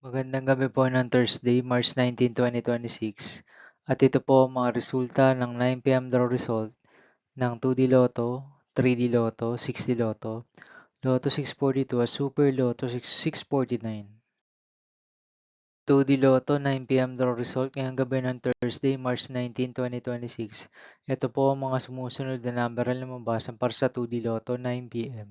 Magandang gabi po ng Thursday, March 19, 2026. At ito po ang mga resulta ng 9 PM draw result ng 2D Lotto, 3D Lotto, 6D Lotto, Lotto 642 at Super Lotto 649. 2D Lotto 9 PM draw result ngayong gabi ng Thursday, March 19, 2026. Ito po ang mga sumusunod na number na lumabasan para sa 2D Lotto 9 PM.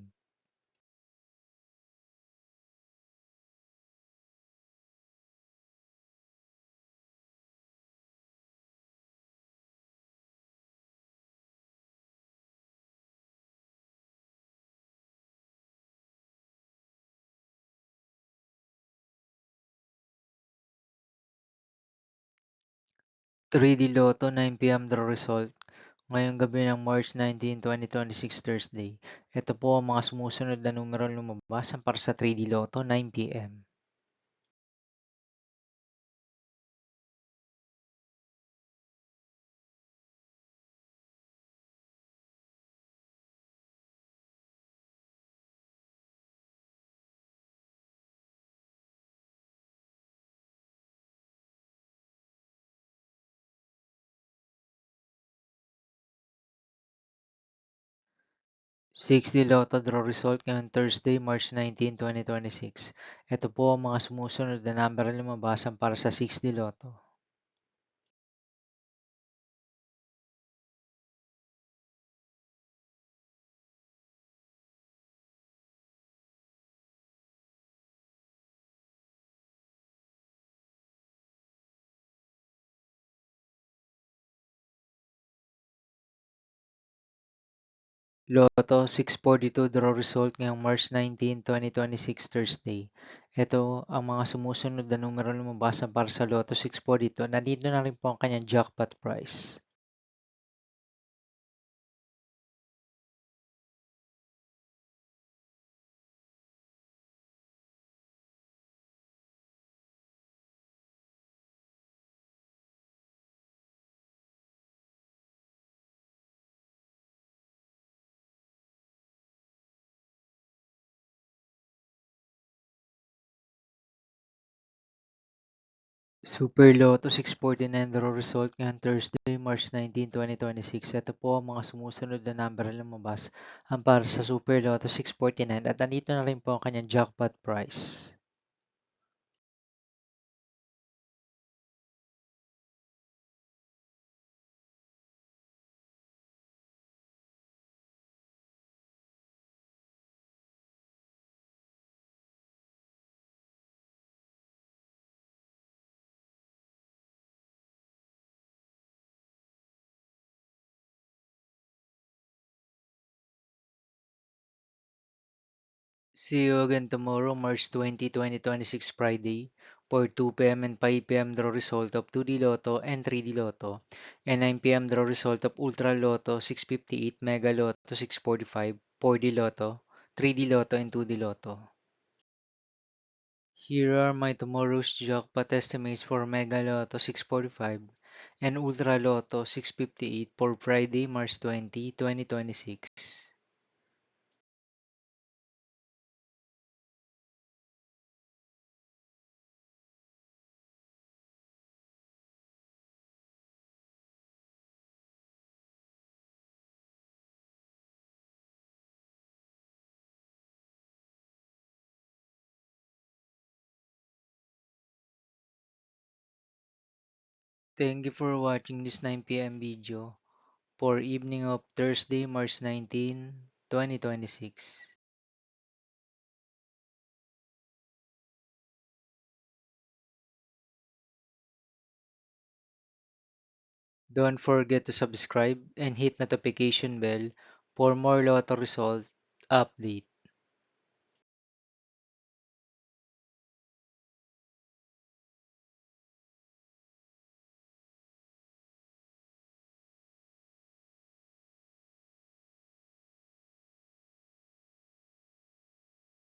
3D Lotto 9 PM draw result ngayong gabi ng March 19, 2026 Thursday. Ito po ang mga sumusunod na numerong lumabasan para sa 3D Lotto 9 PM. 6D Lotto draw result ngayong Thursday, March 19, 2026. Ito po ang mga sumusunod na number na lumabasan para sa 6D Lotto. Lotto 642 draw result ngayong March 19, 2026 Thursday. Ito ang mga sumusunod na numero lumabasan para sa Lotto 642. Nandito na rin po ang kanyang jackpot price. Super Lotto 649 draw result ngayong Thursday, March 19, 2026. Ito po ang mga sumusunod na number na lumabas ang para sa Super Lotto 649 at nandito na rin po ang kanyang jackpot price. See you again tomorrow, March 20, 2026 Friday for 2 PM and 5 PM draw result of 2D Lotto and 3D Lotto and 9 PM draw result of Ultra Lotto 658, Mega Lotto 645, 4D Lotto, 3D Lotto and 2D Lotto. Here are my tomorrow's jackpot estimates for Mega Lotto 645 and Ultra Lotto 658 for Friday, March 20, 2026. Thank you for watching this 9 PM video for evening of Thursday, March 19, 2026. Don't forget to subscribe and hit notification bell for more lotto result update.